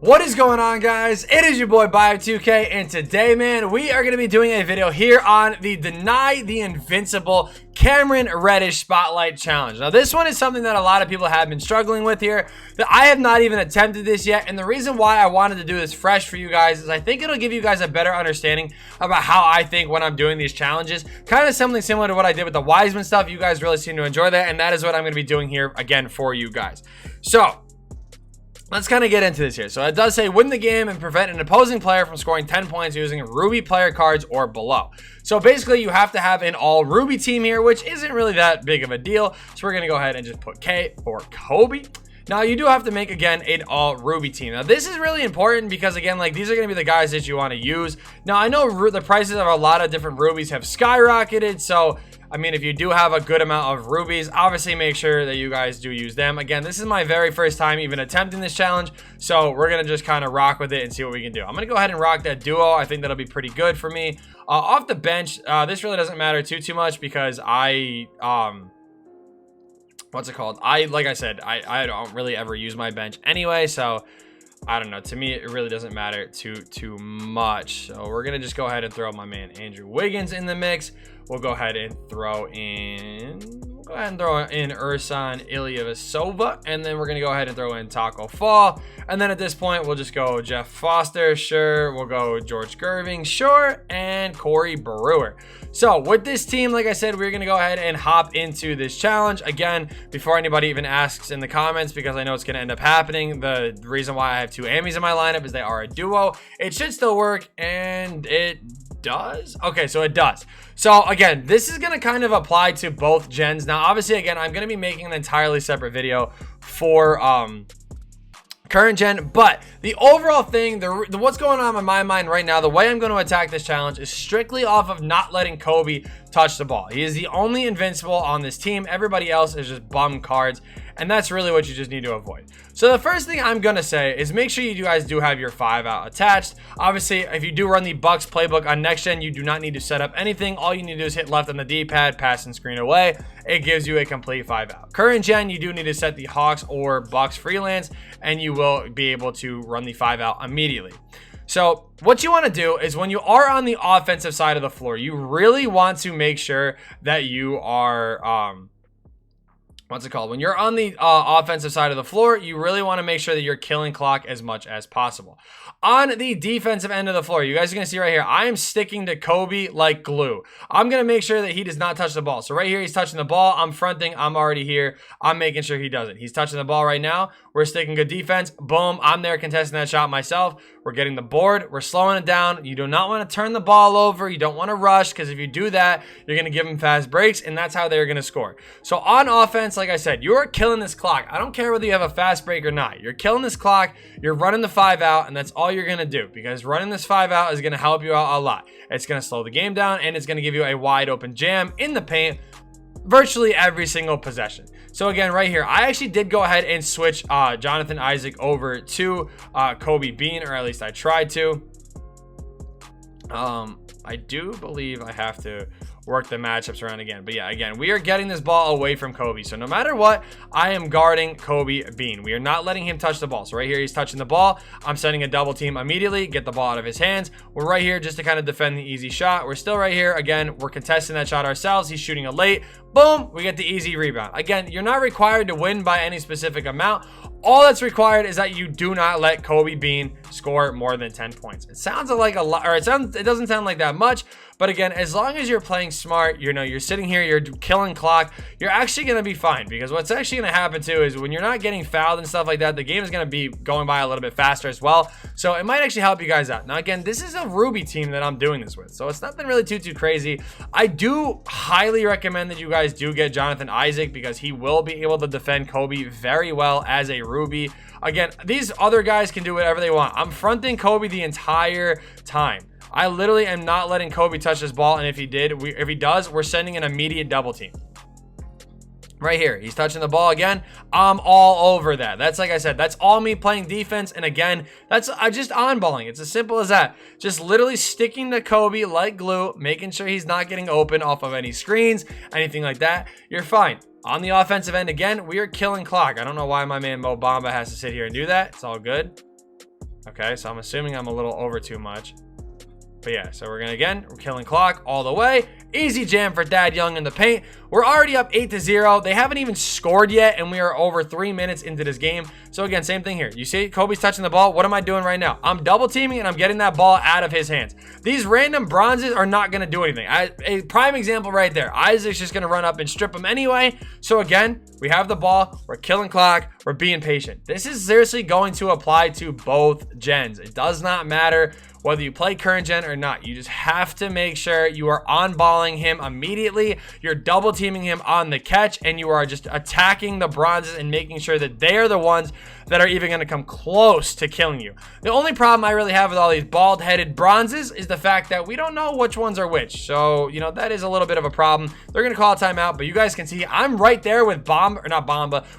What is going on, guys? It is your boy Bio2k, and today, man, we are going to be doing a video here on the Deny the Invincible Cameron Reddish Spotlight Challenge. Now, this one is something that a lot of people have been struggling with here. That I have not even attempted this yet, and the reason why I wanted to do this fresh for you guys is I think it'll give you guys a better understanding about how I think when I'm doing these challenges. Kind of something similar to what I did with the Wiseman stuff. You guys really seem to enjoy that, and that is what I'm going to be doing here again for you guys. So let's kind of get into this here. So it does say win the game and prevent an opposing player from scoring 10 points using Ruby player cards or below. So basically you have to have an all Ruby team here, which isn't really that big of a deal. So we're going to go ahead and just put K for Kobe. Now, you do have to make, again, an all-Ruby team. Now, this is really important because, again, like, these are going to be the guys that you want to use. Now, I know the prices of a lot of different Rubies have skyrocketed, so, I mean, if you do have a good amount of Rubies, obviously make sure that you guys do use them. Again, this is my very first time even attempting this challenge, so we're going to just kind of rock with it and see what we can do. I'm going to go ahead and rock that duo. I think that'll be pretty good for me. Off the bench, this really doesn't matter too much because what's it called? Like I said, I don't really ever use my bench anyway, so I don't know. To me, it really doesn't matter too much. So we're gonna just go ahead and throw my man Andrew Wiggins in the mix. We'll go ahead and throw in Ersan Ilyasova, and then we're gonna go ahead and throw in Taco Fall. And then at this point, we'll just go Jeff Foster, sure. We'll go George Gerving, sure, and Corey Brewer. So with this team, like I said, we're gonna go ahead and hop into this challenge. Again, before anybody even asks in the comments, because I know it's gonna end up happening, the reason why I have two Amis in my lineup is they are a duo. It should still work, and it does. Okay, so it does. So again, this is going to kind of apply to both gens. Now, obviously, again, I'm going to be making an entirely separate video for current gen, but the overall thing, what's going on in my mind right now, the way I'm going to attack this challenge is strictly off of not letting Kobe touch the ball. He is the only invincible on this team. Everybody else is just bum cards, and that's really what you just need to avoid. So the first thing I'm gonna say is make sure you guys do have your 5-out attached. Obviously, if you do run the Bucks playbook on next gen, you do not need to set up anything. All you need to do is hit left on the D-pad, pass and screen away. It gives you a complete 5-out. Current gen, you do need to set the Hawks or Bucks freelance, and you will be able to run the 5-out immediately. So what you want to do is when you are on the offensive side of the floor, you really want to make sure that you are what's it called? When you're on the offensive side of the floor, you really want to make sure that you're killing clock as much as possible. On the defensive end of the floor, you guys are going to see right here, I am sticking to Kobe like glue. I'm going to make sure that he does not touch the ball. So right here, he's touching the ball. I'm fronting. I'm already here. I'm making sure he doesn't. He's touching the ball right now. We're sticking good defense. Boom. I'm there contesting that shot myself. We're getting the board. We're slowing it down. You do not want to turn the ball over. You don't want to rush, because if you do that, you're going to give them fast breaks, and that's how they're going to score. So on offense, like I said, you're killing this clock. I don't care whether you have a fast break or not. You're killing this clock. You're running the 5-out, and that's all you're going to do, because running this 5-out is going to help you out a lot. It's going to slow the game down, and it's going to give you a wide open jam in the paint virtually every single possession. So again, right here, I actually did go ahead and switch Jonathan Isaac over to Kobe Bean, or at least I tried to. I do believe I have to work the matchups around again. But yeah, again, we are getting this ball away from Kobe. So no matter what, I am guarding Kobe Bean. We are not letting him touch the ball. So right here, he's touching the ball. I'm sending a double team immediately, get the ball out of his hands. We're right here just to kind of defend the easy shot. We're still right here. Again, we're contesting that shot ourselves. He's shooting a late. Boom, we get the easy rebound. Again, you're not required to win by any specific amount. All that's required is that you do not let Kobe Bean score more than 10 points. It sounds like a lot, or it doesn't sound like that much, but again, as long as you're playing smart, you know, you're sitting here, you're killing clock, you're actually going to be fine, because what's actually going to happen too is when you're not getting fouled and stuff like that, the game is going to be going by a little bit faster as well. So it might actually help you guys out. Now, again, this is a Ruby team that I'm doing this with, so it's nothing really too crazy. I do highly recommend that you guys do get Jonathan Isaac, because he will be able to defend Kobe very well as a Ruby. Again, these other guys can do whatever they want. I'm fronting Kobe the entire time. I literally am not letting Kobe touch this ball, and if he does, we're sending an immediate double team. Right here, he's touching the ball again. I'm all over that. That's, like I said, that's all me playing defense. And again, that's just on-balling. It's as simple as that. Just literally sticking to Kobe like glue, making sure he's not getting open off of any screens, anything like that. You're fine. On the offensive end, again, we are killing clock. I don't know why my man Mo Bamba has to sit here and do that. It's all good. Okay, so I'm assuming I'm a little over too much. But yeah, so we're killing clock all the way. Easy jam for Dad Young in the paint. We're already up 8-0. They haven't even scored yet, and we are over 3 minutes into this game. So again, same thing here. You see Kobe's touching the ball. What am I doing right now? I'm double teaming, and I'm getting that ball out of his hands. These random bronzes are not going to do anything. A prime example right there. Isaac's just going to run up and strip him anyway. So again, we have the ball. We're killing clock. We're being patient. This is seriously going to apply to both gens. It does not matter whether you play current gen or not. You just have to make sure you are on-balling him immediately. You're double teaming him on the catch, and you are just attacking the bronzes and making sure that they are the ones that are even going to come close to killing you. The only problem I really have with all these bald-headed bronzes is the fact that we don't know which ones are which. So, you know, that is a little bit of a problem. They're going to call a timeout, but you guys can see I'm right there with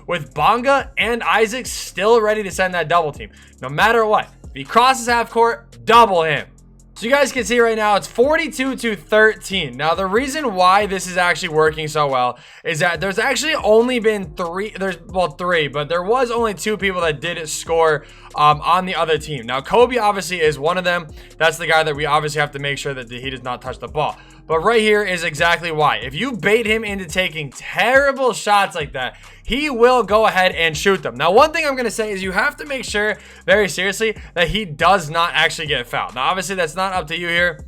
with Bonga and Isaac still ready to send that double team. No matter what. If he crosses half court, double him. So you guys can see right now it's 42-13. Now the reason why this is actually working so well is that there's actually only been three, but there was only 2 people that did score on the other team. Now Kobe obviously is one of them. That's the guy that we obviously have to make sure that he does not touch the ball. But right here is exactly why. If you bait him into taking terrible shots like that, he will go ahead and shoot them. Now, one thing I'm going to say is you have to make sure, very seriously, that he does not actually get fouled. Now, obviously, that's not up to you here.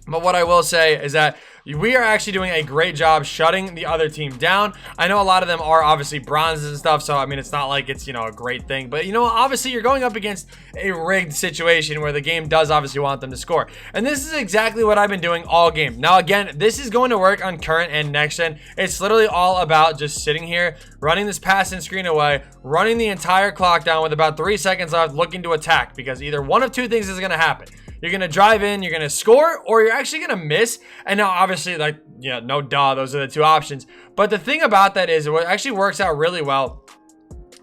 But what I will say is that we are actually doing a great job shutting the other team down. I know a lot of them are obviously bronzes and stuff, so I mean, it's not like it's, you know, a great thing. But, you know, obviously you're going up against a rigged situation where the game does obviously want them to score. And this is exactly what I've been doing all game. Now, again, this is going to work on current and next gen. It's literally all about just sitting here, running this pass and screen away, running the entire clock down with about 3 seconds left, looking to attack, because either one of 2 things is going to happen. You're going to drive in, you're going to score, or you're actually going to miss. And now, obviously, like, yeah, no duh, those are the 2 options. But the thing about that is, what actually works out really well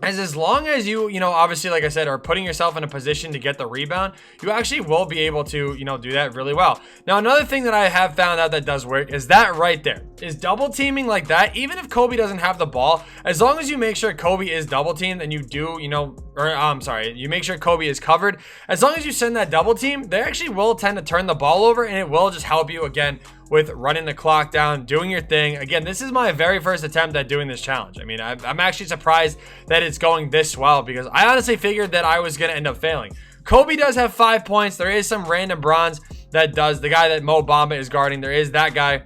is as long as you know, obviously, like I said, are putting yourself in a position to get the rebound, you actually will be able to, you know, do that really well. Now, another thing that I have found out that does work is that right there. Is double teaming like that, even if Kobe doesn't have the ball, as long as you make sure Kobe is double teamed and you do, you know, or I'm sorry, you make sure Kobe is covered, as long as you send that double team, they actually will tend to turn the ball over, and it will just help you again with running the clock down, doing your thing. Again, this is my very first attempt at doing this challenge. I mean, I'm actually surprised that it's going this well, because I honestly figured that I was going to end up failing. Kobe does have 5 points. There is some random bronze that does, the guy that Mo Bamba is guarding, there is that guy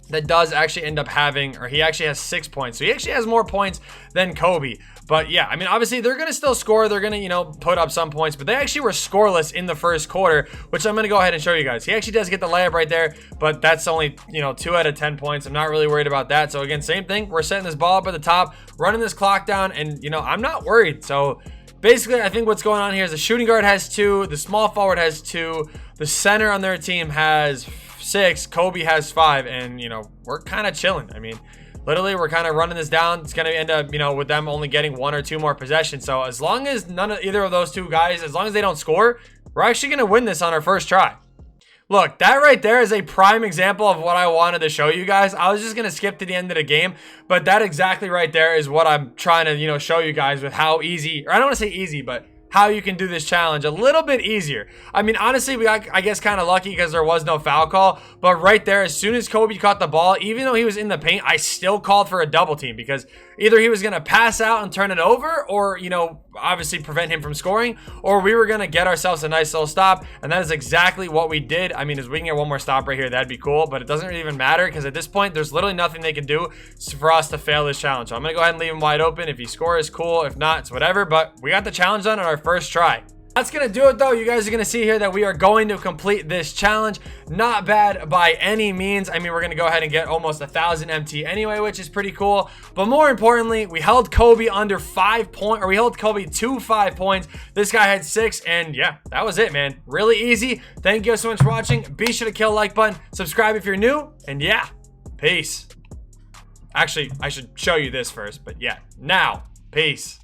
that does actually end up having, or he actually has 6 points. So he actually has more points than Kobe. But yeah, I mean, obviously they're going to still score. They're going to, you know, put up some points, but they actually were scoreless in the first quarter, which I'm going to go ahead and show you guys. He actually does get the layup right there, but that's only, you know, 2 out of 10 points. I'm not really worried about that. So again, same thing. We're setting this ball up at the top, running this clock down, and, you know, I'm not worried. So basically, I think what's going on here is the shooting guard has 2, the small forward has 2, the center on their team has 6, Kobe has 5, and, you know, we're kind of chilling. I mean, literally, we're kind of running this down. It's going to end up, you know, with them only getting 1 or 2 more possessions. So as long as either of those 2 guys, as long as they don't score, we're actually going to win this on our first try. Look, that right there is a prime example of what I wanted to show you guys. I was just going to skip to the end of the game, but that exactly right there is what I'm trying to, you know, show you guys with how easy, or I don't want to say easy, but how you can do this challenge a little bit easier. I mean, honestly, we got, I guess, kind of lucky because there was no foul call. But right there, as soon as Kobe caught the ball, even though he was in the paint, I still called for a double team, because either he was going to pass out and turn it over, or, you know, obviously prevent him from scoring, or we were going to get ourselves a nice little stop. And that is exactly what we did. I mean, if we can get 1 more stop right here, that'd be cool. But it doesn't really even matter, because at this point, there's literally nothing they can do for us to fail this challenge. So I'm going to go ahead and leave him wide open. If he scores, cool. If not, it's whatever. But we got the challenge done on our first try. That's going to do it, though. You guys are going to see here that we are going to complete this challenge. Not bad by any means. I mean, we're going to go ahead and get almost 1,000 MT anyway, which is pretty cool. But more importantly, we held Kobe under 5 points, or we held Kobe to 5 points. This guy had 6, and yeah, that was it, man. Really easy. Thank you guys so much for watching. Be sure to kill the like button, subscribe if you're new, and yeah, peace. Actually, I should show you this first, but yeah, now, peace.